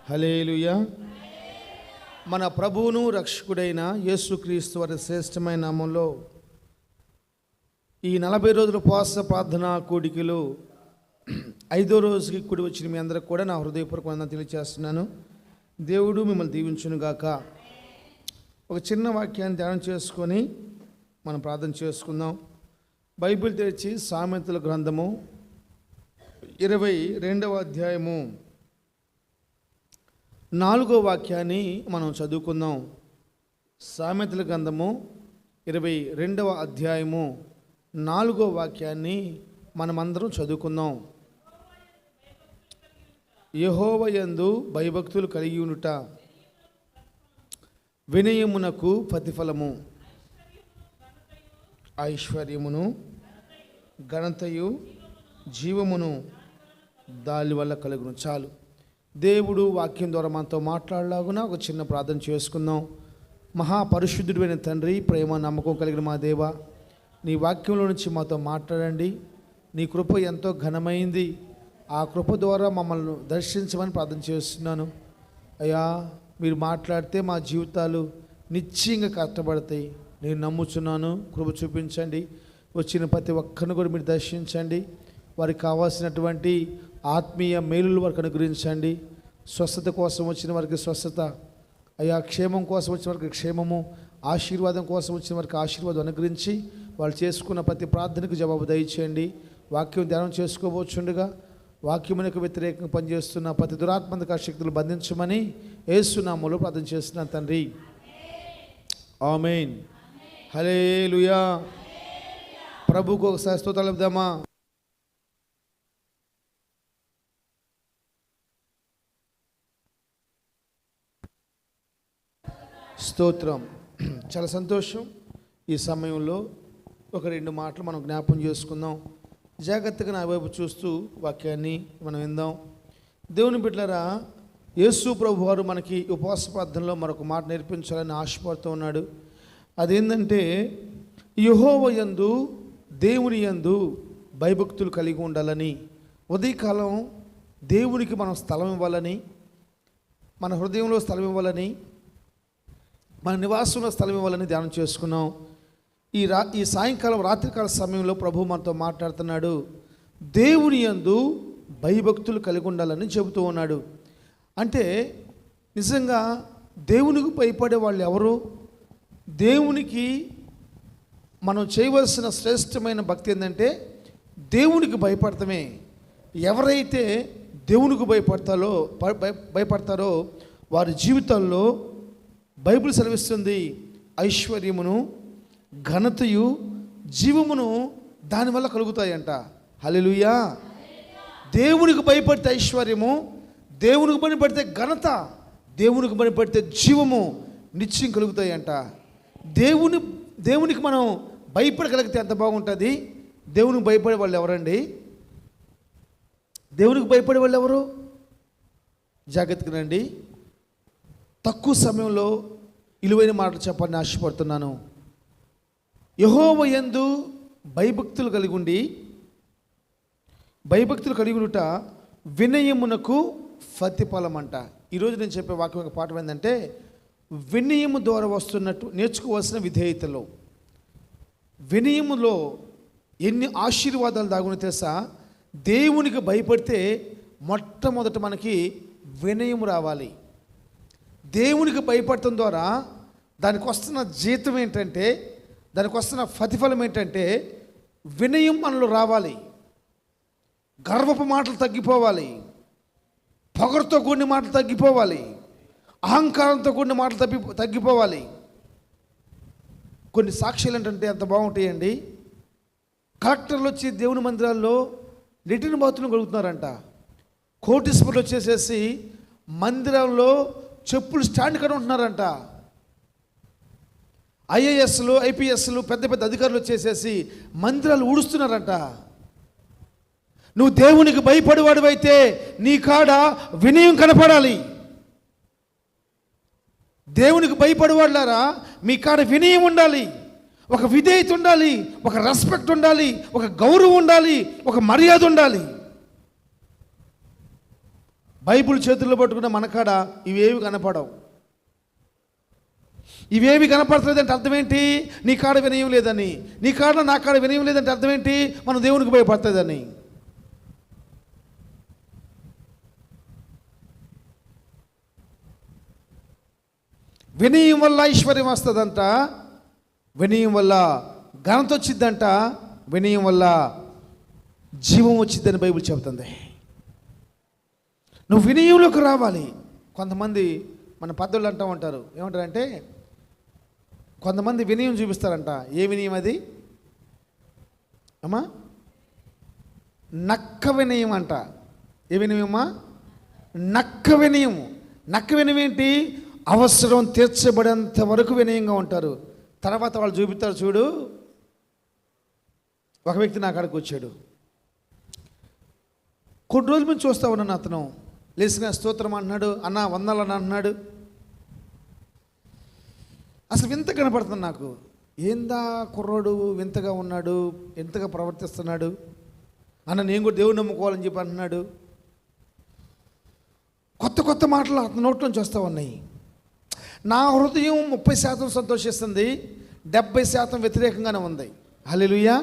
హల్లెలూయా. మన ప్రభువును రక్షకుడైన యేసుక్రీస్తు వారి శ్రేష్టమైన నామంలో ఈ 40 రోజుల ఉపవాస ప్రార్థనా కూడికలు 5వ రోజుకి కూడి వచ్చిన మీ అందరికి కూడా నా హృదయపూర్వక వందనాలు తెలియజేస్తున్నాను. దేవుడు మిమ్మల్ని దీవించునుగాక. ఒక చిన్న వాక్యాన్ని ధ్యానం చేసుకొని మనం ప్రార్థన చేసుకుందాం. బైబిల్ తెరిచి సామెతల గ్రంథము 22వ అధ్యాయము 4వ వాక్యాన్ని మనం చదువుకుందాం. సామెతల గ్రంథము 22వ అధ్యాయము 4వ వాక్యాన్ని మనమందరం చదువుకుందాం. యెహోవాయందు భయభక్తులు కలిగి ఉండుట వినయమునకు ప్రతిఫలము, ఐశ్వర్యమును ఘనతయు జీవమును దాని వల్ల కలుగును. చాలు. దేవుడు వాక్యం ద్వారా మనతో మాట్లాడలాగున ఒక చిన్న ప్రార్థన చేసుకుందాం. మహాపరిశుద్ధుడైన తండ్రి, ప్రేమ నమ్మకం కలిగిన మా దేవ, నీ వాక్యంలో నుంచి మాతో మాట్లాడండి. నీ కృప ఎంతో ఘనమైంది. ఆ కృప ద్వారా మమ్మల్ని దర్శించమని ప్రార్థన చేస్తున్నాను. అయ్యా, మీరు మాట్లాడితే మా జీవితాలు నిశ్చయంగా కష్టపడతాయి. నేను నమ్ముచున్నాను. కృప చూపించండి. వచ్చిన ప్రతి ఒక్కరిని కూడా మీరు దర్శించండి. వారికి కావాల్సినటువంటి ఆత్మీయ మేలులు వారికి అనుగ్రహించండి. స్వస్థత కోసం వచ్చిన వారికి స్వస్థత, అయ్యా క్షేమం కోసం వచ్చిన వారికి క్షేమము, ఆశీర్వాదం కోసం వచ్చిన వారికి ఆశీర్వాదం అనుగ్రహించి వాళ్ళు చేసుకున్న ప్రతి ప్రార్థనకు జవాబు దయచేయండి. వాక్యం ధ్యానం చేసుకోబోచుండగా వాక్యమునకు వ్యతిరేకంగా పనిచేస్తున్న ప్రతి దురాత్మక శక్తులు బంధించమని యేసు నామములో ప్రార్థన చేస్తున్నాను తండ్రి. ఆమేన్. హల్లెలూయా. ప్రభువుకు ఒకసారి స్తోత్రాలు చెప్దామా? స్తోత్రం. చాలా సంతోషం. ఈ సమయంలో ఒక 2 మాటలు మనం జ్ఞాపం చేసుకుందాం. జాగ్రత్తగా నా వైపు చూస్తూ వాక్యాన్ని మనం విందాం. దేవుని బిడ్డలారా, యేసు ప్రభు వారు మనకి ఉపవాస ప్రార్థనలో మరొక మాట నేర్పించాలని ఆశపడుతూ ఉన్నాడు. అదేంటంటే, యెహోవాయందు దేవుని యందు భయభక్తులు కలిగి ఉండాలని, ఉదయకాలం దేవునికి మనం స్థలం ఇవ్వాలని, మన హృదయంలో స్థలం ఇవ్వాలని, మన నివాసంలో స్థలం ఇవ్వాలని ధ్యానం చేసుకున్నాం. ఈ సాయంకాలం రాత్రికాల సమయంలో ప్రభు మనతో మాట్లాడుతున్నాడు. దేవుని యందు భయభక్తులు కలిగి ఉండాలని చెబుతూ ఉన్నాడు. అంటే నిజంగా దేవునికి భయపడే వాళ్ళు ఎవరు? దేవునికి మనం చేయవలసిన శ్రేష్టమైన భక్తి ఏంటంటే దేవునికి భయపడటమే. ఎవరైతే దేవునికి భయపడతారో వారి జీవితాల్లో బైబిల్ సెలవిస్తుంది, ఐశ్వర్యమును ఘనతయు జీవమును దానివల్ల కలుగుతాయంట. హల్లెలూయా. దేవునికి భయపడితే ఐశ్వర్యము, దేవునికి భయపడితే ఘనత, దేవునికి భయపడితే జీవము నిత్యం కలుగుతాయంట. దేవునికి మనం భయపడగలిగితే ఎంత బాగుంటుంది. దేవునికి భయపడే వాళ్ళు ఎవరండి? దేవునికి భయపడే వాళ్ళు ఎవరు? జాగ్రత్తగా రండి. తక్కువ సమయంలో విలువైన మాటలు చెప్పాలని ఆశపడుతున్నాను. యెహోవాయందు భయభక్తులు కలిగి ఉండుట వినయమునకు ప్రతిఫలం అంట. ఈరోజు నేను చెప్పే వాక్యం ఒక పాఠం ఏంటంటే, వినయము ద్వారా వస్తున్నట్టు నేర్చుకోవాల్సిన విధేయతలో, వినయములో ఎన్ని ఆశీర్వాదాలు దాగుని తెలుసా? దేవునికి భయపడితే మొట్టమొదట మనకి వినయం రావాలి. దేవునికి భయపడటం ద్వారా దానికి వస్తున్న జీతం ఏంటంటే, దానికి వస్తున్న ప్రతిఫలం ఏంటంటే వినయం మనలో రావాలి. గర్వపు మాటలు తగ్గిపోవాలి, పొగరుతో కూడిన మాటలు తగ్గిపోవాలి, అహంకారంతో కూడిన మాటలు తగ్గిపోవాలి. కొన్ని సాక్ష్యాలు ఏంటంటే ఎంత బాగుంటాయండి. కలెక్టర్లు వచ్చి దేవుని మందిరాల్లో లెట్రిన్ బాత్రూమ్ కలుగుతున్నారంట. కోటీశ్వరులు వచ్చేసేసి మందిరంలో చెప్పులు స్టాండ్ కడ ఉంటున్నారంట. ఐఏఎస్లు ఐపీఎస్లు పెద్ద పెద్ద అధికారులు వచ్చేసేసి మందిరాలు ఊడుస్తున్నారంట. నువ్వు దేవునికి భయపడేవాడివైతే నీ కాడ వినయం కనపడాలి. దేవునికి భయపడేవాళ్ళారా, మీ కాడ వినయం ఉండాలి, ఒక విధేయత ఉండాలి, ఒక రెస్పెక్ట్ ఉండాలి, ఒక గౌరవం ఉండాలి, ఒక మర్యాద ఉండాలి. బైబిల్ చేతుల్లో పట్టుకున్న మనకాడ ఇవేవి కనపడవు. ఇవేవి కనపడలేదంటే అర్థం ఏంటి? నీ కాడ వినయం లేదని. నీ కాడ నా కాడ వినయం లేదంటే అర్థం ఏంటి? మనం దేవునికి భయపడతాదని. వినయం వల్ల ఐశ్వర్యం వస్తుందంట, వినయం వల్ల ఘనత వచ్చిద్దంట, వినయం వల్ల జీవం వచ్చిద్దని బైబిల్ చెబుతుంది. నువ్వు వినయంలోకి రావాలి. కొంతమంది మన పెద్దోళ్ళు అంటూ ఉంటారు, ఏమంటారంటే కొంతమంది వినయం చూపిస్తారంట. ఏ వినయం అది అమ్మా? నక్క వినయం అంట. ఏ వినయమమ్మా? నక్క వినయము. నక్క వినయం ఏంటి? అవసరం తీర్చబడేంత వరకు వినయంగా ఉంటారు. తర్వాత వాళ్ళు చూపిస్తారు. చూడు, ఒక వ్యక్తి నా కాడికి వచ్చాడు. కొన్ని రోజుల నుంచి చూస్తూ ఉన్నాను. అతను లేచిన స్తోత్రం అంటున్నాడు, అన్న వందలు అని అంటున్నాడు. అసలు వింత కనపడుతుంది నాకు. ఏందా కుర్రోడు వింతగా ఉన్నాడు, ఎంతగా ప్రవర్తిస్తున్నాడు అన్న. నేను కూడా దేవుని నమ్ముకోవాలని చెప్పి అంటున్నాడు. కొత్త కొత్త మాటలు అతని నోట్లోంచి వస్తూ ఉన్నాయి. నా హృదయం 30% సంతోషిస్తుంది, 70% వ్యతిరేకంగానే ఉంది. హల్లెలూయా.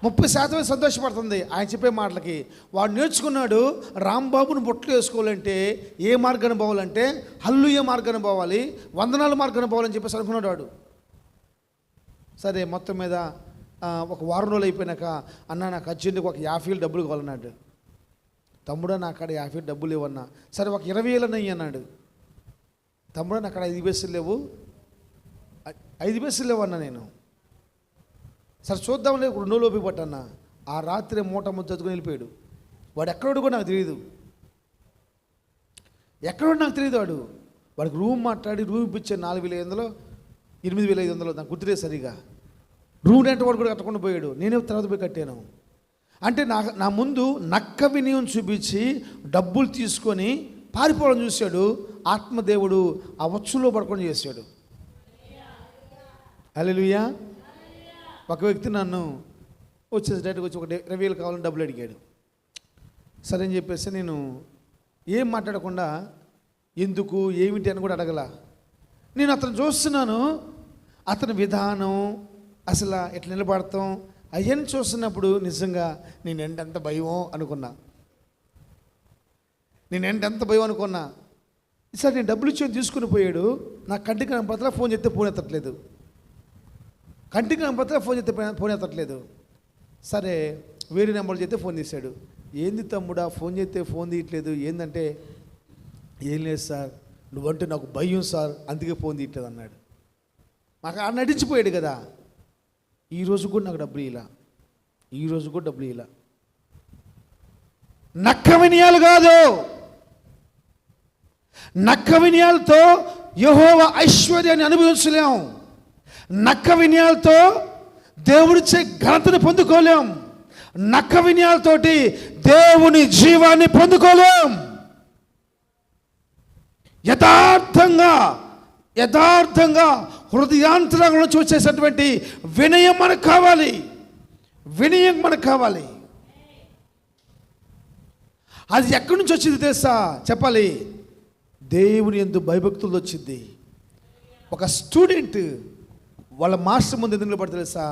30% సంతోషపడుతుంది ఆయన చెప్పే మాటలకి. వాడు నేర్చుకున్నాడు, రాంబాబుని బొట్లు వేసుకోవాలంటే ఏ మార్గాన్ని పోవాలంటే హల్లెలూయా మార్గాన్ని పోవాలి, వందనాల మార్గాన్ని పోవాలని చెప్పేసి అనుకున్నాడు వాడు. సరే, మొత్తం మీద ఒక వారం రోజులు అయిపోయినాక, అన్న నాకు అర్జెంట్గా ఒక 50,000 డబ్బులు కావాలన్నాడు. తమ్ముడా నా అక్కడ 50,000 డబ్బులు లేవన్నా. సరే, ఒక 20,000 అయ్యి అన్నాడు. తమ్ముడా నాకు అక్కడ 5 పైసలు లేవు, 5 పైసలు లేవన్నా నేను. సరే చూద్దామని 2 రోజులు ఓపిక పట్టన్నా. ఆ రాత్రి మూట ముద్దతుకుని వెళ్ళిపోయాడు. వాడు ఎక్కడోడు కూడా నాకు తెలియదు, ఎక్కడో నాకు తెలియదు. వాడికి రూమ్ మాట్లాడి రూమ్ ఇప్పించాను 4,500, 8,500 నాకు గుర్తులేదు సరిగా. రూమ్ రెంట్ వాడు కూడా కట్టకుండా పోయాడు. నేనే తర్వాత పోయి కట్టాను. అంటే నా ముందు నక్క వినయం చూపించి డబ్బులు తీసుకొని పారిపోవడం చూశాడు. ఆత్మదేవుడు ఆ వచ్చులో పడుకొని చేశాడు. హల్లెలూయా. ఒక వ్యక్తి నన్ను వచ్చేసి డైరెక్ట్గా వచ్చి ఒక 20,000 కావాలని డబ్బులు అడిగాడు. సరే అని చెప్పేసి నేను ఏం మాట్లాడకుండా ఎందుకు ఏమిటి అని కూడా అడగల. నేను అతను చూస్తున్నాను, అతని విధానం, అసలు ఎట్లా నిలబడతాం అవన్నీ చూస్తున్నప్పుడు నిజంగా నేనంటే ఎంత భయమో అనుకున్నా. సరే, నేను డబ్బులు ఇచ్చి తీసుకుని పోయాడు. నా కంటికి కనపడతలా, ఫోన్ చేస్తే ఫోన్ ఎత్తట్లేదు. ఫోన్ ఎత్తట్లేదు. సరే, వేరే నెంబర్లు చేస్తే ఫోన్ తీశాడు. ఏంది తమ్ముడా ఫోన్ చేస్తే ఫోన్ తీయట్లేదు ఏందంటే, ఏం లేదు సార్, నువ్వంటే నాకు భయం సార్, అందుకే ఫోన్ తీయట్లేదు అన్నాడు. మాకు ఆ నడిచిపోయాడు కదా. ఈరోజు కూడా నాకు డబ్బులు ఇలా. నక్క వినయాలు కాదు. నక్క వినయాలతో యెహోవా ఐశ్వర్యాన్ని అనుభవించలేం. నక్క వినయాలతో దేవుడిచ్చే ఘనతను పొందుకోలేం. నక్క వినయాలతోటి దేవుని జీవాన్ని పొందుకోలేం. యథార్థంగా హృదయాంతరంలో చూసేటటువంటి వినయం మనకు కావాలి. అది ఎక్కడి నుంచి వచ్చింది తెలుసా? చెప్పాలి. దేవుని యందు భయభక్తులు వచ్చింది. ఒక స్టూడెంట్ వాళ్ళ మాస్టర్ ముందు ఎందుకు నిలబడతాడు తెలుసా?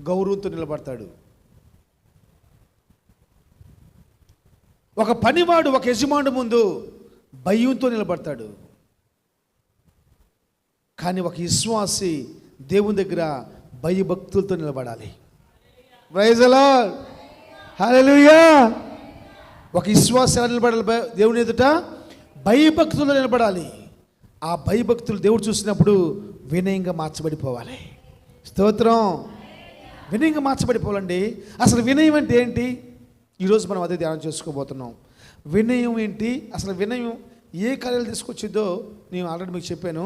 గౌరవంతో నిలబడతాడు. ఒక పనివాడు ఒక యజమానుడు ముందు భయంతో నిలబడతాడు. కానీ ఒక విశ్వాసి దేవుని దగ్గర భయభక్తులతో నిలబడాలి. Praise the lord. హల్లెలూయా. ఒక విశ్వాసి ఎలా నిలబడాలి? దేవుని ఎదుట భయభక్తులతో నిలబడాలి. ఆ భయభక్తులు దేవుడు చూసినప్పుడు వినయంగా మార్చబడిపోవాలి. స్తోత్రం. వినయంగా మార్చబడిపోవాలండి. అసలు వినయం అంటే ఏంటి? ఈరోజు మనం అదే ధ్యానం చేసుకోబోతున్నాం. వినయం ఏంటి? అసలు వినయం ఏ కార్యాలు తీసుకొచ్చిందో నేను ఆల్రెడీ మీకు చెప్పాను.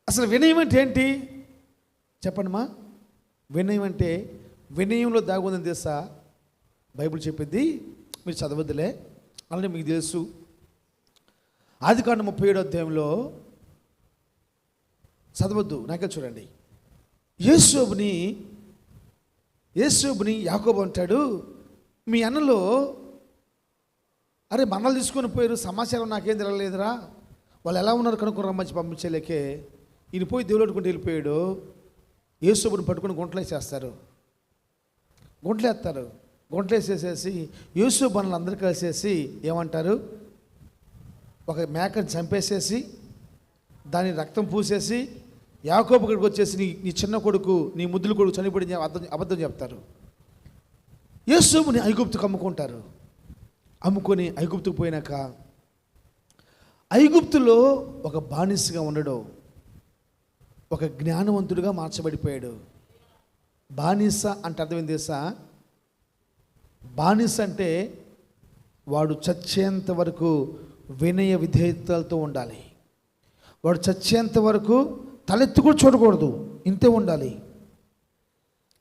అసలు వినయం అంటే ఏంటి చెప్పండి మా. వినయం అంటే, వినయంలో దాగుందని తెలుసా? బైబిల్ చెప్పింది, మీరు చదవద్దులే, అలానే మీకు తెలుసు. ఆదికాండం 37వ అధ్యాయంలో చదవద్దు, నాకే చూడండి. యేసోబుని యాకోబు అంటాడు, మీ అన్నలో అరే మనల్ని తీసుకొని పోయారు, సమాచారం నాకేం తెలియలేదురా, వాళ్ళు ఎలా ఉన్నారు కనుక్కొని రమ్మని పంపించలేకే ఈయన పోయి దేవుడు వెళ్ళిపోయాడు. యేసుని పట్టుకొని గుంటలేసేస్తారు, గుంటలేసేసేసి యేసు బండ్లు అందరూ కలిసేసి ఏమంటారు, ఒక మేకని చంపేసేసి దాని రక్తం పూసేసి యాకోబు గడికి వచ్చేసి నీ చిన్న కొడుకు, నీ ముద్దుల కొడుకు చనిపోయి అబద్ధం చెప్తారు. యేసుని ఐగుప్తుకు అమ్ముకొని ఐగుప్తుకు పోయినాక ఐగుప్తులో ఒక బానిసగా ఉండడు, ఒక జ్ఞానవంతుడిగా మార్చబడిపోయాడు. బానిస అంటే అర్థమైంది తెలుసా? బానిస అంటే వాడు చచ్చేంత వరకు వినయ విధేయతలతో ఉండాలి. వాడు చచ్చేంత వరకు తలెత్తి కూడా చూడకూడదు, ఇంతే ఉండాలి,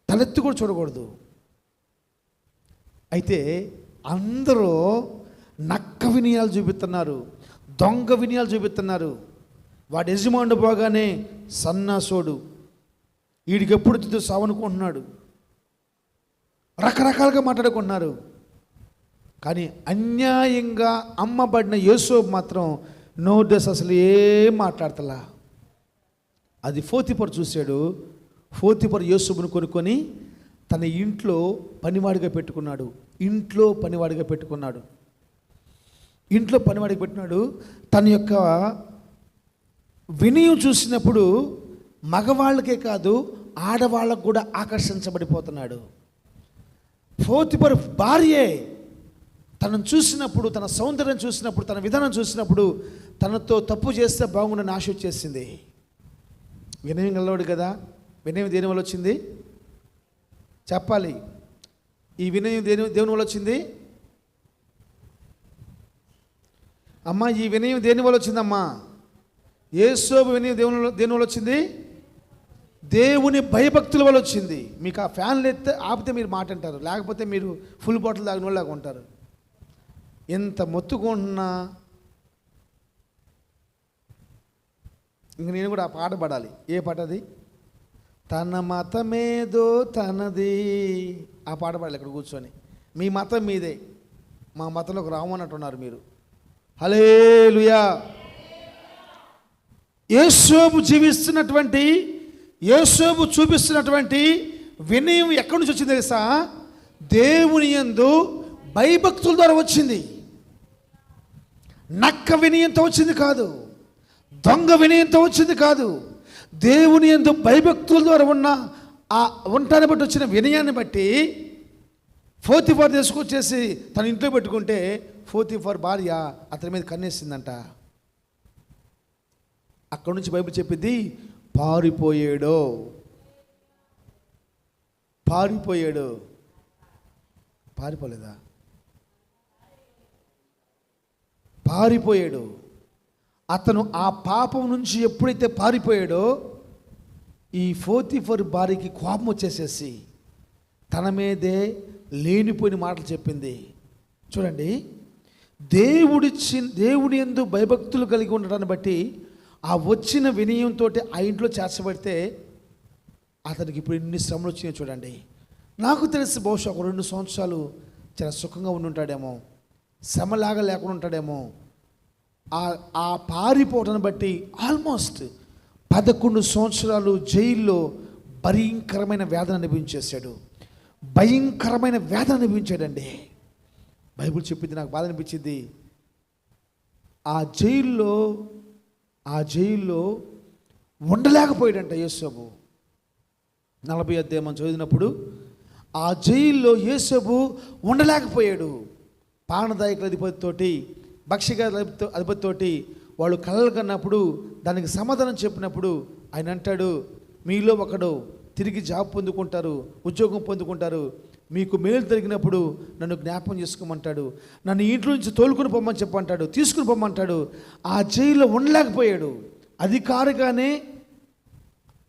తలెత్తి కూడా చూడకూడదు. అయితే అందరూ నక్క వినయాలు చూపిస్తున్నారు, దొంగ వినయాలు చూపిస్తున్నారు. వాడు యజమానుడు పోగానే సన్నాసోడు, వీడికి ఎప్పుడు తితో సావనుకుంటున్నాడు, రకరకాలుగా మాట్లాడుకుంటున్నారు. కానీ అన్యాయంగా అమ్మబడిన యోసేపు మాత్రం నో డస్ అసలు ఏం మాట్లాడతలా. అది పోతీఫరు చూశాడు. పోతీఫరు యోసేపును కొనుక్కొని తన ఇంట్లో పనివాడిగా పెట్టుకున్నాడు. తన యొక్క వినయం చూసినప్పుడు మగవాళ్ళకే కాదు ఆడవాళ్ళకు కూడా ఆకర్షించబడిపోతున్నాడు. పోతీఫరు భార్యే తనను చూసినప్పుడు, తన సౌందర్యం చూసినప్పుడు, తన విధానం చూసినప్పుడు తనతో తప్పు చేస్తే బాగుండని ఆశ వచ్చేసింది. వినయం గలవాడు కదా. వినయం దేని వల్ల వచ్చింది చెప్పాలి. ఈ వినయం దేవుని వల్ల వచ్చింది అమ్మా. ఈ వినయం దేని వల్ల వచ్చిందమ్మా? యేసోబు వినయం దేని వల్ల వచ్చింది? దేవుని భయభక్తుల వల్ల వచ్చింది. మీకు ఆ ఫ్యాన్లు ఎత్తే ఆపితే మీరు మాట అంటారు, లేకపోతే మీరు ఫుల్ బాటిల్ తాగిన వాళ్ళలాగా ఉంటారు. ఎంత మొత్తుకుంటున్నా ఇంక నేను కూడా ఆ పాట పాడాలి. ఏ పాట అది? తన మతమేదో తనది. ఆ పాట పాడాలి ఇక్కడ కూర్చొని. మీ మతం మీదే, మా మతంలోకి రామన్నట్టున్నారు మీరు. హల్లెలూయా. యేసోబు జీవిస్తున్నటువంటి, యేసోబు చూపిస్తున్నటువంటి వినయం ఎక్కడి నుంచి వచ్చింది తెలుసా? దేవుని యందు భయభక్తుల ద్వారా వచ్చింది. నక్క వినయంతో వచ్చింది కాదు, దొంగ వినయంతో వచ్చింది కాదు. దేవుని యందు భయభక్తుల ద్వారా ఉన్న ఆ ఉంటాన్ని బట్టి వచ్చిన వినయాన్ని బట్టి పోతీఫర్ తీసుకొచ్చేసి తన ఇంట్లో పెట్టుకుంటే పోతీఫర్ భార్య అతని మీద కన్నేసిందంట. అక్కడి నుంచి బైబిల్ చెప్పింది పారిపోయాడు. పారిపోలేదా? పారిపోయాడు. అతను ఆ పాపం నుంచి ఎప్పుడైతే పారిపోయాడో ఈ పోతీఫర్ భార్యకి కోపం వచ్చేసేసి తన మీదే లేనిపోయిన మాటలు చెప్పింది. చూడండి, దేవుడి యందు భయభక్తులు కలిగి ఉండడాన్ని బట్టి ఆ వచ్చిన వినయంతో ఆ ఇంట్లో చేర్చబడితే అతనికి ఇప్పుడు ఎన్ని శ్రమలు వచ్చినాయో చూడండి. నాకు తెలిసి బహుశా ఒక 2 సంవత్సరాలు చాలా సుఖంగా ఉండి ఉంటాడేమో, శ్రమలాగా లేకుండా ఉంటాడేమో. ఆ పారిపోవటాన్ని బట్టి ఆల్మోస్ట్ 11 సంవత్సరాలు జైల్లో భయంకరమైన వేదన అనుభవించేశాడు. అనుభవించాడండి. బైబిల్ చెప్పింది, నాకు బాధ అనిపించింది. ఆ జైల్లో ఉండలేకపోయాడంట యేసోబు. 40 అధ్యాయం మనం చదివినప్పుడు ఆ జైల్లో యేసోబు ఉండలేకపోయాడు. పానదాయకుల అధిపతితోటి, భక్ష్యగాల అధిపతితోటి వాళ్ళు కలలు కన్నప్పుడు దానికి సమాధానం చెప్పినప్పుడు ఆయన అంటాడు, మీలో ఒకడు తిరిగి జాబ్ పొందుకుంటారు, ఉద్యోగం పొందుకుంటారు, మీకు మేలు జరిగినప్పుడు నన్ను జ్ఞాపకం చేసుకోమంటాడు, నన్ను ఇంట్లో నుంచి తోలుకుని పొమ్మని చెప్పంటాడు, తీసుకుని పొమ్మంటాడు. ఆ జైల్లో ఉండలేకపోయాడు.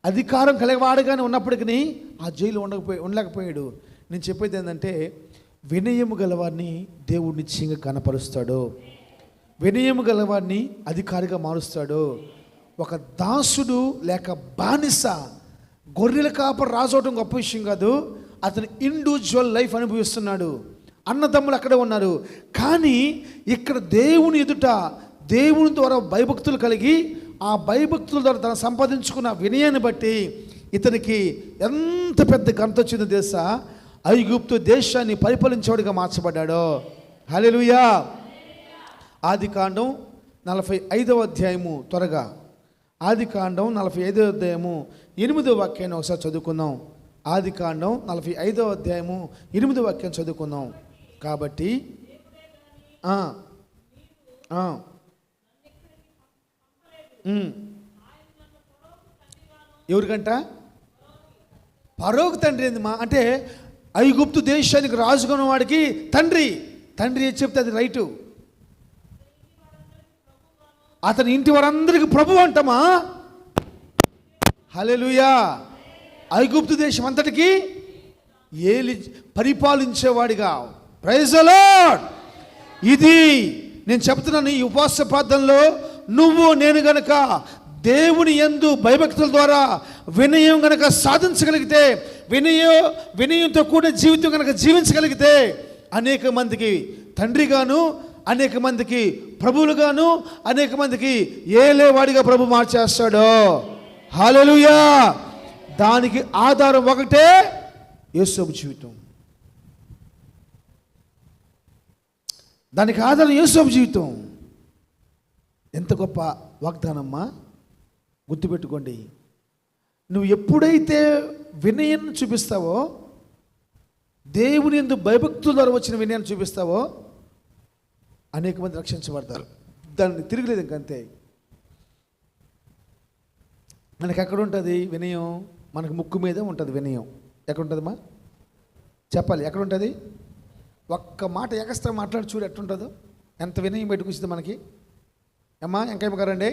అధికారం కలిగవాడుగానే ఉన్నప్పటికీ ఆ జైలు ఉండలేకపోయాడు. నేను చెప్పేది ఏంటంటే, వినయము గలవాడిని దేవుడు నిశ్చయంగా కనపరుస్తాడు. వినయము గలవాడిని అధికారిగా మారుస్తాడు. ఒక దాసుడు లేక బానిస గొర్రెల కాపరి రాజు అవడం గొప్ప విషయం కాదు. అతను ఇండివిజువల్ లైఫ్ అనుభవిస్తున్నాడు. అన్నదమ్ములు అక్కడే ఉన్నారు. కానీ ఇక్కడ దేవుని ఎదుట దేవుని ద్వారా భయభక్తులు కలిగి ఆ భయభక్తుల ద్వారా తను సంపాదించుకున్న వినయాన్ని బట్టి ఇతనికి ఎంత పెద్ద ఘనత వచ్చిందో తెలుసా? ఐగుప్తు దేశాన్ని పరిపాలించేవాడిగా మార్చబడ్డాడో. హల్లెలూయా. ఆదికాండం 45వ అధ్యాయము, త్వరగా ఆదికాండం 45వ అధ్యాయము 8వ వాక్యాన్ని ఒకసారి చదువుకుందాం. ఆదికాండం 45వ అధ్యాయము 8వ వాక్యం చదువుకుందాం. కాబట్టి ఎవరికంట? ఫరోకు తండ్రి ఏందిమా అంటే ఐగుప్తు దేశానికి రాజుకున్న వాడికి తండ్రి. తండ్రి ఏది చెప్తే అది రైటు. అతని ఇంటి వారందరికి ప్రభు అంటమా? హల్లెలూయా. ఐగుప్తు దేశం అంతటికి పరిపాలించేవాడిగా. Praise the lord. ఇది నేను చెప్తున్నాను. ఈ ఉపవాస ప్రార్థనలో నువ్వు నేను గనక దేవుని యందు భయభక్తుల ద్వారా వినయం గనక సాధించగలిగితే, వినయంతో కూడిన జీవితం గనక జీవించగలిగితే అనేక మందికి తండ్రిగాను, అనేక మందికి ప్రభువులుగాను, అనేక మందికి ఏలేవాడిగా ప్రభు మార్చేస్తాడు. హల్లెలూయా. దానికి ఆధారం ఒకటే, యేసు జీవితం. దానికి ఆధారం యేసు జీవితం. ఎంత గొప్ప వాగ్దానమ్మా. గుర్తుపెట్టుకోండి. నువ్వు ఎప్పుడైతే వినయాన్ని చూపిస్తావో, దేవుని యందు భయభక్తుల ద్వారా వచ్చిన వినయాన్ని చూపిస్తావో, అనేక మంది రక్షించబడతారు. దాన్ని తిరగలేదు ఇంకంతే. మనకి ఎక్కడ ఉంటుంది వినయం? మనకు ముక్కు మీదే ఉంటుంది వినయం. ఎక్కడ ఉంటుందమ్మా? చెప్పాలి, ఎక్కడ ఉంటుంది? ఒక్క మాట ఎగస్ట్రా మాట్లాడి చూడు ఎట్టుంటుందో. ఎంత వినయం పెట్టుకొచ్చింది మనకి. అమ్మా ఎంకయ్య గారండి,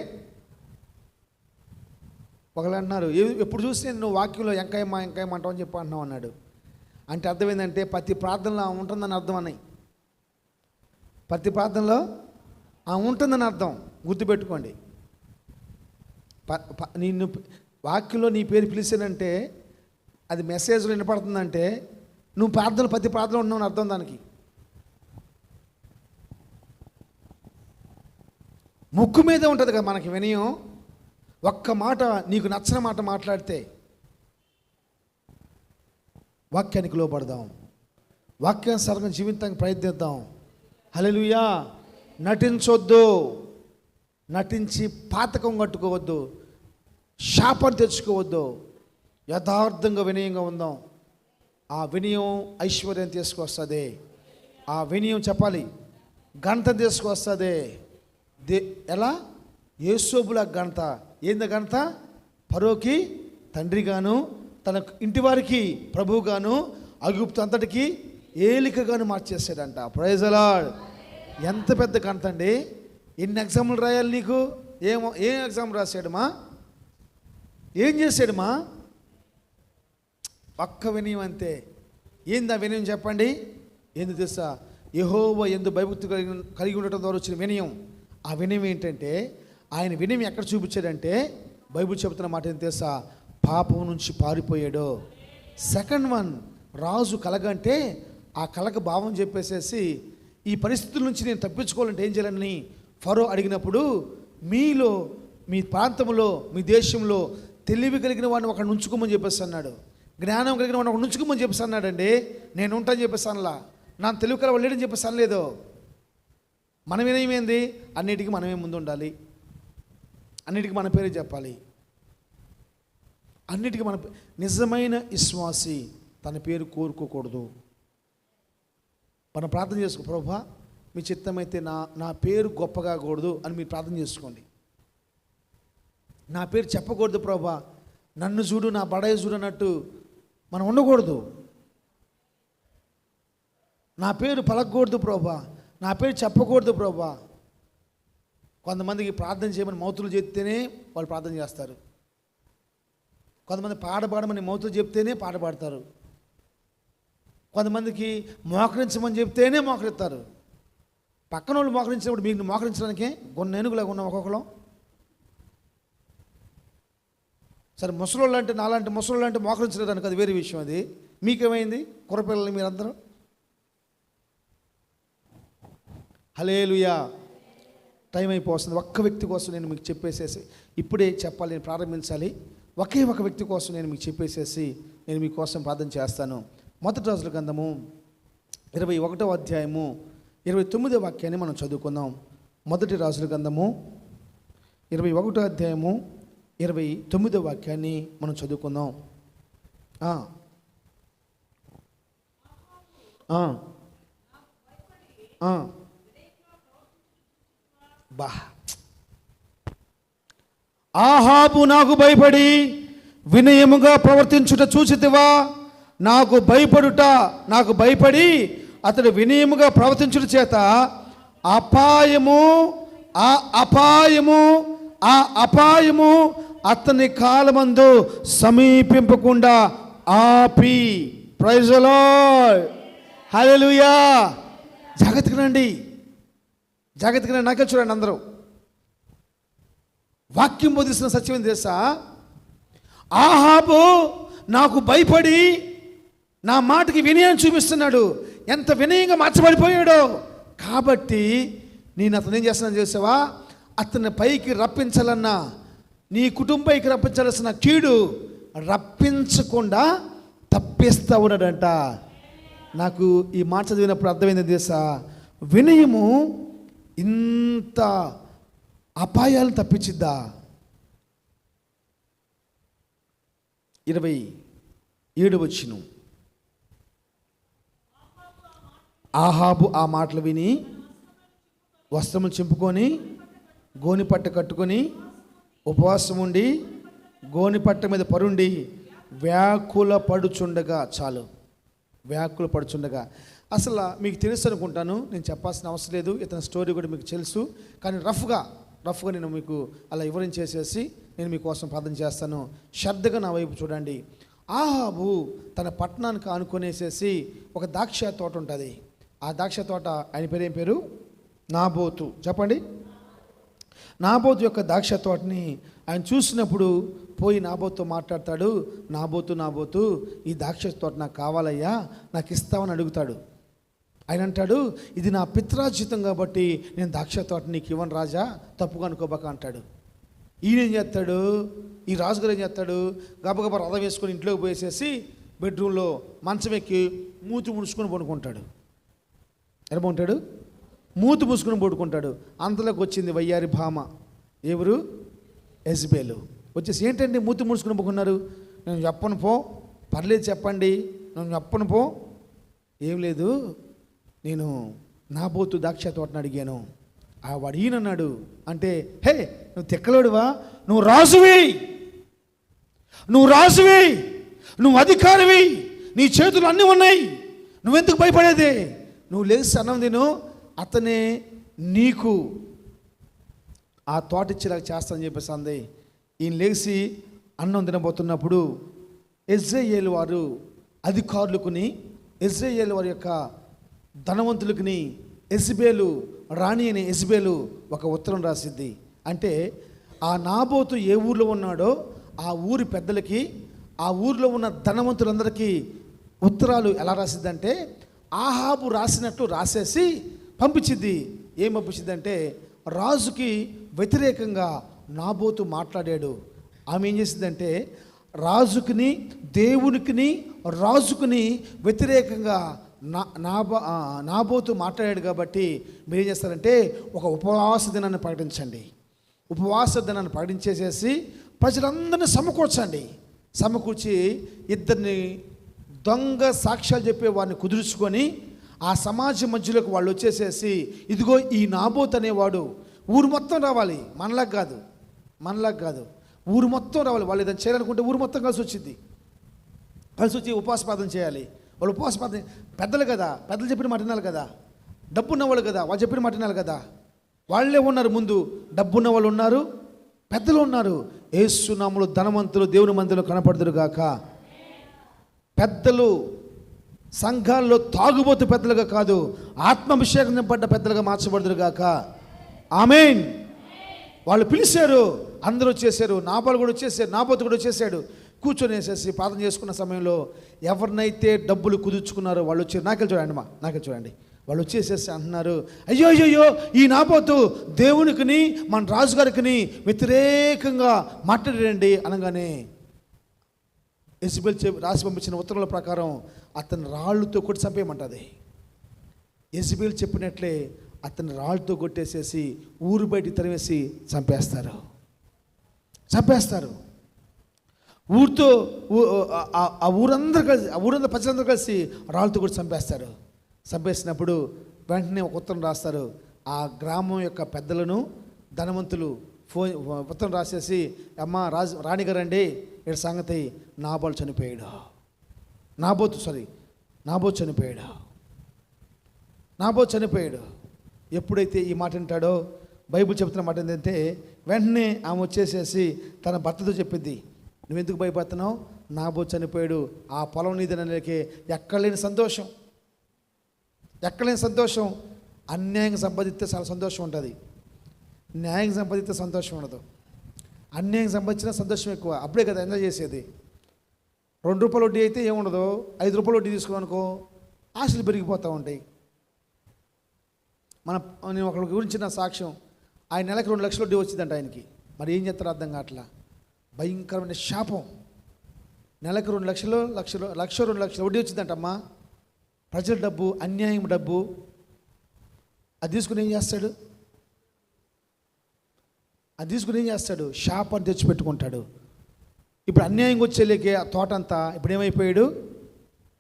ఒకళ్ళు అన్నారు, ఎప్పుడు చూస్తే నువ్వు వాక్యంలో ఎంకయ్యమ్మ ఎంకయ్యమ్మ అంటావని చెప్పి అంటున్నావు అన్నాడు. అంటే అర్థం ఏంటంటే ప్రతి ప్రార్థనలో ఉంటుందని అర్థం అన్నాయి. ప్రతి ప్రార్థనలో ఉంటుందని అర్థం. గుర్తుపెట్టుకోండి. నిన్ను వాక్యంలో నీ పేరు పిలిచానంటే, అది మెసేజ్లో వినపడుతుందంటే నువ్వు ప్రార్థనలు ప్రతి ప్రార్థనలో ఉన్నావు అర్థం. దానికి ముక్కు మీదే ఉంటుంది కదా మనకి వినయం. ఒక్క మాట నీకు నచ్చిన మాట మాట్లాడితే వాక్యానికి లోపడదాం, వాక్యానుసారంగా జీవితానికి ప్రయత్నిద్దాం. హల్లెలూయా. నటించొద్దు, నటించి పాతకం కట్టుకోవద్దు, శాపం తెచ్చుకోవద్దు. యథార్థంగా వినయంగా ఉందాం. ఆ వినయం ఐశ్వర్యం తీసుకొస్తుంది. ఆ వినయం చెప్పాలి ఘనత తీసుకొస్తుంది. ఎలా? యేసోబుల ఘనత. ఏంది ఘనత? ఫరోకి తండ్రిగాను, తన ఇంటి వారికి ప్రభువుగాను, ఐగుప్తు అంతటికి ఏలికగాను మార్చేసాడంట. Praise the lord. ఎంత పెద్ద ఘనత అండి. ఎన్ని ఎగ్జామ్లు రాయాలి నీకు? ఏం ఎగ్జామ్ రాశాడుమా? ఏం చేశాడుమా? ఒక్క వినయం అంతే. ఏంది ఆ వినయం చెప్పండి? ఏంది తెలుసా? యెహోవా యందు భయభక్తి కలిగి ఉండటం ద్వారా వచ్చిన వినయం. ఆ వినయం ఏంటంటే, ఆయన వినయం ఎక్కడ చూపించాడంటే, బైబిల్ చెబుతున్న మాట ఏం తెలుసా? పాపం నుంచి పారిపోయాడు. సెకండ్ వన్, రాజు కలగంటే ఆ కలగ భావం చెప్పేసేసి ఈ పరిస్థితుల నుంచి నేను తప్పించుకోవాలంటే ఏం చేయాలని ఫరో అడిగినప్పుడు, మీలో మీ ప్రాంతంలో మీ దేశంలో తెలివి కలిగిన వాడిని ఒకడు ఉంచుకోమని చెప్పేసి అన్నాడు. జ్ఞానం కలిగిన వాడిని ఒకడు ఉంచుకోమని చెప్పేసి అన్నాడండి. నేను ఉంటాను చెప్పేసి అనలా. నా తెలివి కల లేడని చెప్పేసి అనలేదు. మనం ఏమైంది? అన్నిటికీ మనమే ముందు ఉండాలి, అన్నిటికీ మన పేరే చెప్పాలి, అన్నిటికీ మన నిజమైన విశ్వాసి తన పేరు కోరుకోకూడదు. మనం ప్రార్థన చేసుకో, ప్రభువా మీ చిత్తమైతే నా పేరు గొప్పగా కూడదు అని మీరు ప్రార్థన చేసుకోండి. నా పేరు చెప్పకూడదు ప్రభువా, నన్ను చూడు నా బడాయి చూడు అన్నట్టు మనం ఉండకూడదు. నా పేరు పలకకూడదు ప్రభువా, నా పేరు చెప్పకూడదు ప్రభువా. కొంతమందికి ప్రార్థన చేయమని మౌతులు చెప్తేనే వాళ్ళు ప్రార్థన చేస్తారు. కొంతమంది పాడమని మౌతులు చెప్తేనే పాట పాడతారు. కొంతమందికి మోకరించమని చెప్తేనే మోకరిస్తారు. పక్కన వాళ్ళు మోకరించినప్పుడు మీకు మోకరించడానికే గొన్నెనుగులాగా ఉన్నాం ఒక్కొక్కరు. సరే ముసలోళ్ళు అంటే నాలాంటి ముసలోళ్ళు అంటే మోకరించడానికి అది వేరే విషయం. అది మీకేమైంది? కుర్రపిల్లలు మీరందరూ హల్లెలూయా. టైం అయిపోతుంది. ఒక్క వ్యక్తి కోసం నేను మీకు చెప్పేసేసి ఇప్పుడే చెప్పాలి, నేను ప్రారంభించాలి. ఒకే ఒక వ్యక్తి కోసం నేను మీకు చెప్పేసేసి నేను మీకోసం ప్రార్థన చేస్తాను. మొదటి రాజుల గ్రంథము 21వ అధ్యాయము 29వ వాక్యాన్ని మనం చదువుకుందాం. మొదటి రాజుల గ్రంథము 21వ అధ్యాయము 29వ వాక్యాన్ని మనం చదువుకుందాం. ఆహాబు నాకు భయపడి వినయముగా ప్రవర్తించుట చూచితివా? నాకు భయపడి అతడు వినయముగా ప్రవర్తించుట చేత అపాయము అతని కాలమందు సమీపింపకుండా ఆపి. Praise the lord. హల్లెలూయా. జాగ్రత్తగా రండి. నాకే చూడండి అందరూ. వాక్యం బోధిస్తున్న సత్యం తెలుసా? ఆహాబు నాకు భయపడి నా మాటకి వినయం చూపిస్తున్నాడు. ఎంత వినయంగా మార్చబడిపోయాడో. కాబట్టి నేను అతను ఏం చేస్తున్నాను చేసావా? అతన్ని పైకి రప్పించాలన్నా, నీ కుటుంబానికి రప్పించాల్సిన కీడు రప్పించకుండా తప్పిస్తూ ఉన్నాడంట. నాకు ఈ మాట చదివినప్పుడు అర్థమైంది తెలుసా? వినయము ఇంత అపాయాలను తప్పించిద్దా? 27వ వచనం. ఆహాబు ఆ మాటలు విని వస్త్రములు చింపుకొని గోనిపట్ట కట్టుకొని ఉపవాసం ఉండి గోనిపట్ట మీద పరుండి వ్యాకుల పడుచుండగా. చాలు, వ్యాకుల పడుచుండగా. అసలు మీకు తెలుసు అనుకుంటాను, నేను చెప్పాల్సిన అవసరం లేదు. ఇతని స్టోరీ కూడా మీకు తెలుసు. కానీ రఫ్గా నేను మీకు అలా వివరించేసేసి నేను మీకోసం ప్రార్థన చేస్తాను. శ్రద్ధగా నా వైపు చూడండి. ఆహాబు తన పట్టణానికి ఆనుకొనేసేసి ఒక ద్రాక్ష తోట ఉంటుంది. ఆ ద్రాక్ష తోట ఆయన పేరు ఏం పేరు? నాబోతు. చెప్పండి. నాబోతు యొక్క ద్రాక్ష తోటని ఆయన చూసినప్పుడు పోయి నాబోతుతో మాట్లాడతాడు. నాబోతు ఈ ద్రాక్ష తోట నాకు కావాలయ్యా, నాకు ఇస్తావని అడుగుతాడు. ఆయన అంటాడు, ఇది నా పిత్రార్జితం కాబట్టి నేను ద్రాక్ష తోట నీకు ఇవ్వను రాజా, తప్పుగా అనుకోబాక అంటాడు. ఈయన ఏం చేస్తాడు? ఈ రాజుగారు ఏం చేస్తాడు? గబగబా రథం వేసుకొని ఇంట్లోకి పోయేసేసి బెడ్రూమ్లో మంచం ఎక్కి మూతి ముడుచుకొని పడుకుంటాడు. ఎలా ఉంటాడు? మూతి మూసుకొని పడుకుంటాడు. అంతలోకి వచ్చింది వయ్యారి భామ. ఎవరు? యెజబెలు. వచ్చేసి, ఏంటండి మూతి ముడుచుకొని పడుకున్నారు? నేను చెప్పను పో. పర్లేదు చెప్పండి. నేను చెప్పను పో. ఏం లేదు, నేను నాబోతు ద్రాక్ష తోటను అడిగాను. వాడు ఈయనన్నాడు. అంటే, హే నువ్వు తెక్కలోడువా? నువ్వు రాజువి, నువ్వు అధికారివి, నీ చేతులు అన్నీ ఉన్నాయి, నువ్వెందుకు భయపడేది? నువ్వు లేచి అన్నం తిను, అతనే నీకు ఆ తోట ఇచ్చేలాగా చేస్తానని చెప్పేసి అంది. ఈయన లేచి అన్నం తినబోతున్నప్పుడు యెజ్రెయేలు వారు అధికారులకుని, యెజ్రెయేలు వారి యొక్క ధనవంతులకుని యెజబెలు, రాణి అయిన యెజబెలు ఒక ఉత్తరం రాసిద్ది. అంటే ఆ నాబోతు ఏ ఊర్లో ఉన్నాడో ఆ ఊరి పెద్దలకి, ఆ ఊరిలో ఉన్న ధనవంతులందరికీ ఉత్తరాలు ఎలా రాసిద్దంటే ఆహాబు రాసినట్టు రాసేసి పంపించిద్ది. ఏం పంపించిద్దంటే, రాజుకి వ్యతిరేకంగా నాబోతు మాట్లాడాడు. ఆమె ఏం చేసిందంటే, రాజుకుని, దేవునికిని, రాజుకుని వ్యతిరేకంగా నాబోతు మాట్లాడాడు. కాబట్టి మీరు ఏం చేస్తారంటే ఒక ఉపవాస దినాన్ని ప్రకటించండి. ఉపవాస దినాన్ని ప్రకటించేసేసి ప్రజలందరినీ సమకూర్చి ఇద్దరిని దొంగ సాక్ష్యాలు చెప్పే వారిని కుదుర్చుకొని ఆ సమాజం మధ్యలోకి వాళ్ళు వచ్చేసేసి, ఇదిగో ఈ నాబోతు అనేవాడు ఊరు మొత్తం రావాలి, మనలాగా కాదు, ఊరు మొత్తం రావాలి. వాళ్ళు ఏదైనా చేయాలనుకుంటే ఊరు మొత్తం కలిసి వచ్చి ఉపవాస ప్రార్థన చేయాలి. వాళ్ళు ఉపవాస ప్రార్థన, పెద్దలు కదా, పెద్దలు చెప్పిన మాట వినాలి కదా, డబ్బున్న వాళ్ళు కదా, వాళ్ళు చెప్పిన మాట వినాలి కదా. వాళ్ళే ఉన్నారు ముందు, డబ్బున్న వాళ్ళు ఉన్నారు, పెద్దలు ఉన్నారు. యేసు నామములో ధనవంతులు దేవుని మందిలో కనపడుదురు గాక. పెద్దలు సంఘాల్లో తాగుబోతు పెద్దలుగా కాదు, ఆత్మాభిషేకం పడ్డ పెద్దలుగా మార్చబడుదురు గాక. ఆమేన్. వాళ్ళు పిలిచారు, అందరూ వచ్చేసారు. నాబోతు కూడా వచ్చేసాడు. కూర్చొని వేసేసి ప్రార్థన చేసుకున్న సమయంలో ఎవరినైతే డబ్బులు కుదుర్చుకున్నారో వాళ్ళు వచ్చి నాకెళ్ళి చూడండి వాళ్ళు వచ్చేసేసి అంటున్నారు, అయ్యో అయ్యో ఈ నాబోతు దేవునికిని మన రాజుగారికి వ్యతిరేకంగా మాట్లాడండి అనగానే యెజబెల్ రాసి పంపించిన ఉత్తర్వుల ప్రకారం అతని రాళ్ళతో కొట్టి చంపేయమంటుంది. యెజబెల్ చెప్పినట్లే అతని రాళ్ళతో కొట్టేసేసి ఊరు బయటికి తరివేసి చంపేస్తారు. ఊరితో ఆ ఊరందరూ ప్రజలందరూ కలిసి రాళ్ళతో కొట్టి చంపేస్తారు. చంపేసినప్పుడు వెంటనే ఒక ఉత్తరం రాస్తారు. ఆ గ్రామం యొక్క పెద్దలను, ధనవంతులు ఉత్తరం రాసేసి, అమ్మ రాణిగారు అండి, ఇక్కడ సంగతి నాబోతు చనిపోయాడు. నాబోతు చనిపోయాడు. ఎప్పుడైతే ఈ మాట వింటాడో, బైబిల్ చెప్తున్న మాట ఏంటంటే, వెంటనే ఆమె వచ్చేసేసి తన భర్తతో చెప్పింది, నువ్వెందుకు భయపడుతున్నావు, నాబోతు చనిపోయాడు, ఆ పొలం నీదనలేకే ఎక్కడలేని సంతోషం. అన్యాయంగా సంపాదిస్తే చాలా సంతోషం ఉంటుంది, న్యాయంగా సంపాదిస్తే సంతోషం ఉండదు. అన్యాయంగా సంపాదించిన సంతోషం ఎక్కువ, అప్పుడే కదా ఎంజాయ్ చేసేది. 2 రూపాయల వడ్డీ అయితే ఏముండదు, 5 రూపాయల వడ్డీ తీసుకున్నాను అనుకో, ఆశలు పెరిగిపోతూ ఉంటాయి. నేను ఒకరి గురించి నా సాక్ష్యం, ఆయన నెలకు 2 లక్షల వడ్డీ వచ్చిందంట ఆయనకి. మరి ఏం చేస్తారో అర్థం కావట్లా, భయంకరమైన శాపం. నెలకు 2 లక్షలు 2 లక్షల వడ్డీ వచ్చిందంటమ్మా. ప్రజల డబ్బు, అన్యాయం డబ్బు, అది తీసుకుని ఏం చేస్తాడు? శాపాన్ని తెచ్చిపెట్టుకుంటాడు. ఇప్పుడు అన్యాయంగా వచ్చేలేకే ఆ తోట అంతా ఇప్పుడు ఏమైపోయాడు,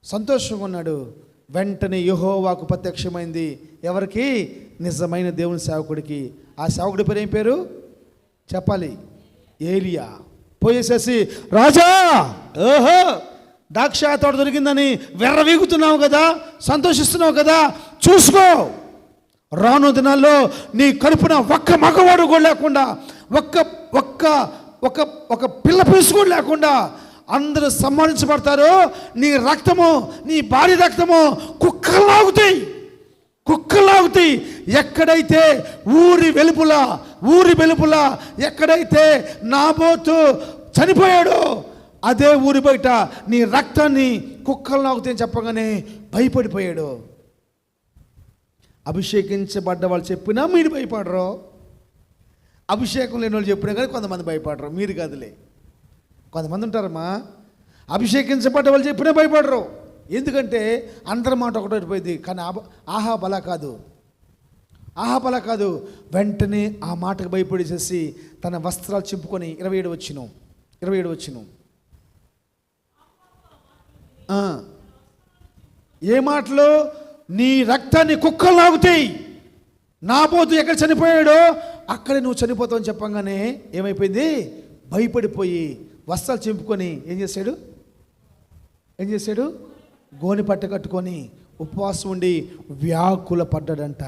సంతోషంగా ఉన్నాడు. వెంటనే యెహోవాకు ప్రత్యక్షమైంది. ఎవరికి? నిజమైన దేవుని సేవకుడికి. ఆ సేవకుడి పేరు ఏం పేరు చెప్పాలి? ఏలియా. పోయేసేసి, రాజా, ఓహో ద్రాక్ష తోట దొరికిందని వెర్రవీగుతున్నావు కదా, సంతోషిస్తున్నావు కదా, చూసుకో, రాను దినాల్లో నీ కడుపున ఒక్క మగవాడు కూడా లేకుండా, ఒక్క పిల్ల పీసు కూడా లేకుండా అందరూ సమ్మానించబడతారు. నీ రక్తము, నీ భార్య రక్తము కుక్కలాగుతాయి. ఎక్కడైతే ఊరి వెలుపుల ఎక్కడైతే నాబోతు చనిపోయాడో అదే ఊరి బయట నీ రక్తాన్ని కుక్కలు నాకుతాయని చెప్పగానే భయపడిపోయాడు. అభిషేకించబడ్డ వాళ్ళు చెప్పినా మీరు భయపడరు, అభిషేకం లేని వాళ్ళు చెప్పినా కానీ కొంతమంది భయపడరు. మీరు కాదులే, కొంతమంది ఉంటారమ్మా, అభిషేకించబడ్డ వాళ్ళు చెప్పినా భయపడరు. ఎందుకంటే అందరి మాట ఒకటి పోయింది. కానీ ఆహాబ్ అలా కాదు. వెంటనే ఆ మాటకు భయపడేసేసి తన వస్త్రాలు చింపుకొని 27 వచ్చిన ఏ మాటలు? నీ రక్తాన్ని కుక్కలు లాగుతాయి, నాబోతు ఎక్కడ చనిపోయాడో అక్కడే నువ్వు చనిపోతావు అని చెప్పంగానే ఏమైపోయింది? భయపడిపోయి వస్త్రాలు చింపుకొని ఏం చేశాడు? గోని పట్ట కట్టుకొని ఉపవాసం ఉండి వ్యాకుల పడ్డాడంట.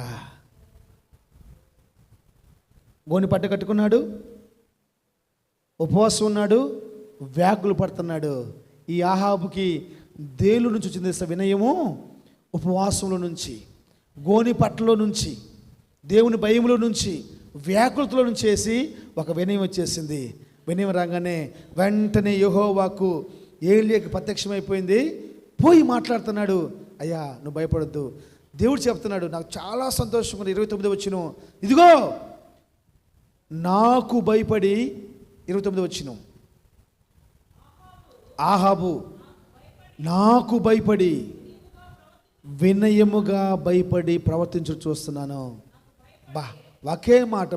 గోని పట్ట కట్టుకున్నాడు, ఉపవాసం ఉన్నాడు, వ్యాకులు పడుతున్నాడు. ఈ ఆహాబుకి దేవుని నుంచి వచ్చింది వినయము, ఉపవాసంలో నుంచి, గోని పట్టలో నుంచి, దేవుని భయములో నుంచి, వ్యాకులతలో నుంచి చేసి ఒక వినయం వచ్చేసింది. వినయం రాగానే వెంటనే యెహోవాకు ఏలియాకి ప్రత్యక్షమైపోయింది. పోయి మాట్లాడుతున్నాడు, అయ్యా నువ్వు భయపడొద్దు. దేవుడు చెప్తున్నాడు, నాకు చాలా సంతోషంగా 29 వచ్చిన, ఇదిగో నాకు భయపడి 29 వచ్చిన, ఆహాబు నాకు భయపడి వినయముగా భయపడి ప్రవర్తించు చూస్తున్నాను. ఒకే మాట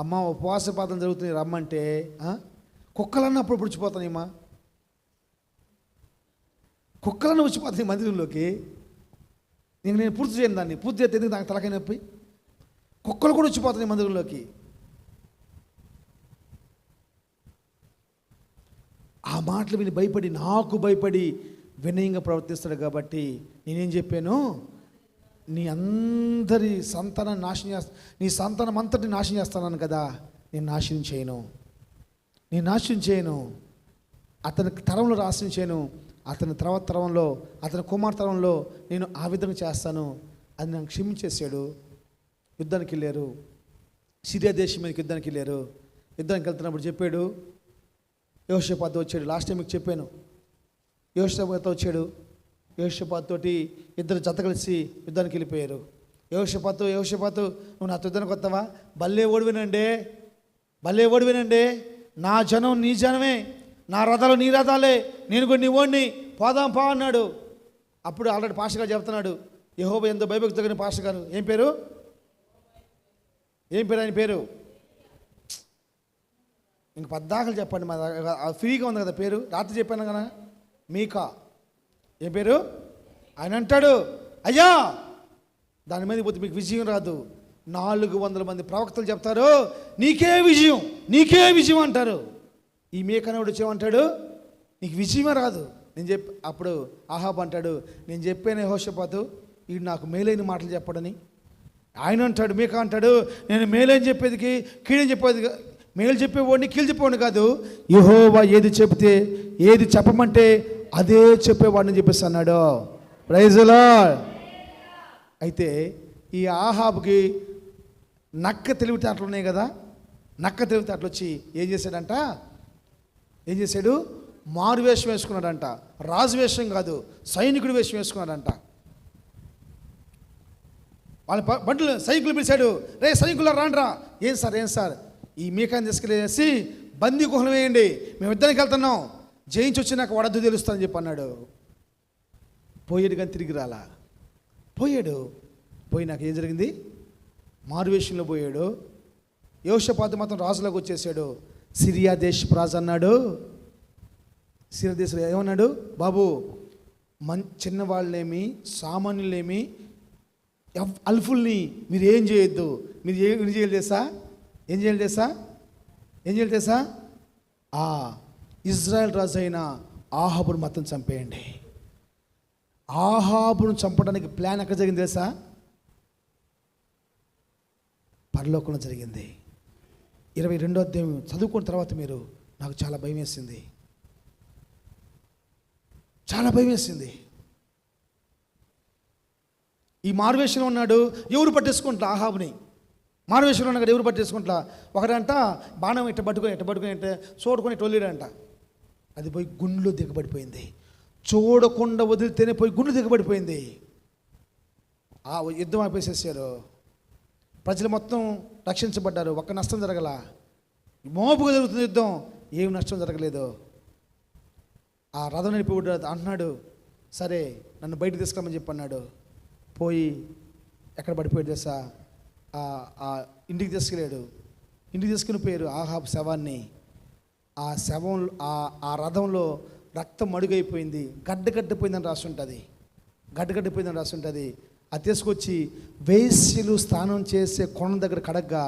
అమ్మ, ఉపవాస పాదం జరుగుతుంది రమ్మంటే కుక్కలన్నా అప్పుడు పుడిచిపోతానమ్మా, కుక్కలన్నా వచ్చిపోతాయి మందిరంలోకి. నేను పూర్తి చేయను దాన్ని, పూర్తి చేస్తే ఎందుకు నాకు తలకాయ నొప్పి? కుక్కలు కూడా వచ్చిపోతాయి మందిరంలోకి. ఆ మాటలు విని భయపడి, నాకు భయపడి వినయంగా ప్రవర్తిస్తాడు. కాబట్టి నేనేం చెప్పాను, నీ అందరి సంతానం నాశనం నీ సంతానం అంతటిని నాశనం చేస్తాను కదా, నేను నాశనం చేయను. అతని తరంలో నాశనం చేయను, అతని తర్వాత తరంలో, అతని కుమార్ తరంలో నేను ఆ విధంగా చేస్తాను. అది నన్ను క్షమించేశాడు. యుద్ధానికి వెళ్ళారు, సిరియా దేశం మీదకి యుద్ధానికి వెళ్ళారు. యుద్ధానికి వెళ్తున్నప్పుడు చెప్పాడు, యెహోషాపాతు వచ్చాడు. లాస్ట్ టైం మీకు చెప్పాను, యెహోషాపాతు వచ్చాడు. యెహోషాపాతు తోటి ఇద్దరు జత కలిసి యుద్ధానికి వెళ్ళిపోయారు. యెహోషాపాతు నువ్వు నాతో యుద్ధానికి వస్తావా? భలే ఓడివినండి, నా జనం నీ జనమే, నా రథాలు నీ రథాలే, నేను కూడా నీ ఓడిని, పోదాం పా అన్నాడు. అప్పుడు ఆల్రెడీ పాస్టర్ గారు చెప్తున్నాడు, యెహోవా ఎంతో భయభక్తి తగిన పాస్టర్ గారు. ఏం పేరు ఆయన పేరు? ఇంక పద్దాకలు చెప్పండి, మా ఫ్రీగా ఉంది కదా పేరు, రాత్రి చెప్పాను కదా, మీకా. ఏం పేరు? ఆయన అంటాడు, అయ్యా దాని మీద పోతే మీకు విజయం రాదు. 400 మంది ప్రవక్తలు చెప్తారు, నీకే విజయం అంటారు. ఈ మేకనోడు వచ్చేమంటాడు, నీకు విజయమే రాదు. అప్పుడు ఆహాబు అంటాడు, నేను చెప్పాను యెహోషాపాతు వీడు నాకు మేలైన మాటలు చెప్పడని. ఆయన అంటాడు, మేకా అంటాడు, నేను మేలైన చెప్పేదికి కీడని చెప్పేది, మేలు చెప్పేవాడిని కీళ్ళు చెప్పేవాడిని కాదు, యెహోవా ఏది చెప్తే ఏది చెప్పమంటే అదే చెప్పేవాడిని చెప్పేసి అన్నాడు. Praise the lord. అయితే ఈ ఆహాబుకి నక్క తెలివితేటలు ఉన్నాయి కదా, నక్క తెలివితేటలు వచ్చి ఏం చేశాడు? మారు వేషం వేసుకున్నాడంట. రాజు వేషం కాదు, సైనికుడి వేషం వేసుకున్నాడంట. వాళ్ళ బండ్లు సైనికులు పిలిచాడు, రే సైనికులు రాండ్రా. ఏం సార్ ఈ మీకాన్ని తీసుకెళ్ళేసి బందీ గుహలు వేయండి, మేము యుద్ధానికి వెళ్తున్నాం, జయించి వచ్చి నాకు వడద్దు తెలుస్తుందని చెప్పి అన్నాడు. పోయాడు కానీ తిరిగి రాలా. పోయి నాకు ఏం జరిగింది? మారువేషంలో పోయాడు. యెహోషాపాతు మాత్రం రాజులోకి వచ్చేసాడు. సిరియా దేశపు రాజు అన్నాడు, సిరియా దేశం ఏమన్నాడు, బాబు చిన్నవాళ్ళేమి సామాన్యులేమి అల్ఫుల్ని మీరు ఏం చేయొద్దు, మీరు ఏం చేయాలి తెలుసా? ఇజ్రాయెల్ రాజు అయిన ఆహాబును మొత్తం చంపేయండి. ఆహాబును చంపడానికి ప్లాన్ ఎక్కడ జరిగింది తెలుసా? పరలోకంలో జరిగింది. 22వ అధ్యాయం చదువుకున్న తర్వాత మీరు నాకు చాలా భయం వేసింది. ఈ మారువేషంలో ఉన్నాడు, ఎవరు పట్టేసుకుంటా ఆహాబుని? మారువేషంలో ఉన్నాడు, ఎవరు పట్టేసుకుంటా? ఒకడంట బాణం ఇట్ట పట్టుకొని చూడుకొని టొల్లిడంట. అది పోయి గుండ్లు దిగబడిపోయింది. చూడకుండా వదిలితేనే పోయి గుండ్లు దిగబడిపోయింది. ఆ యుద్ధం ఆపేసేసారు. ప్రజలు మొత్తం రక్షించబడ్డారు. ఒక్క నష్టం జరగల. మోపుగా జరుగుతుంది యుద్ధం, ఏం నష్టం జరగలేదు. ఆ రథం నడిపి అంటున్నాడు, సరే నన్ను బయటకు తీసుకురామని చెప్పి అన్నాడు. పోయి ఎక్కడ పడిపోయాడు తెలుసా? ఇంటికి తీసుకెళ్ళాడు. ఇంటికి తీసుకుని పోయారు ఆహాబు శవాన్ని. ఆ శవం ఆ రథంలో రక్తం మడుగైపోయింది, గడ్డపోయిందని రాసి ఉంటుంది. అది తీసుకొచ్చి వేశ్యలు స్నానం చేసే కొన దగ్గర కడగ్గా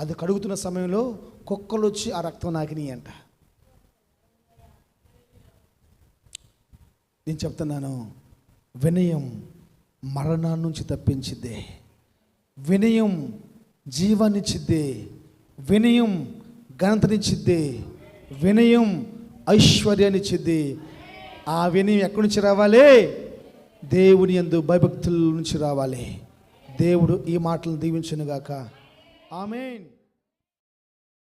అది కడుగుతున్న సమయంలో కుక్కలు వచ్చి ఆ రక్తం నాకినాయి అంట. నేను చెప్తున్నాను, వినయం మరణాన్ని నుంచి తప్పించిద్దే, వినయం జీవాన్నిచ్చిద్దే, వినయం ఘనతనిచ్చిద్దే, వినయం ఐశ్వర్యాన్నిచ్చిద్ది. ఆ వినయం ఎక్కడి నుంచి రావాలి? దేవుని యందు భయభక్తుల నుంచి రావాలి. దేవుడు ఈ మాటలను దీవించునుగాక. ఆమేన్.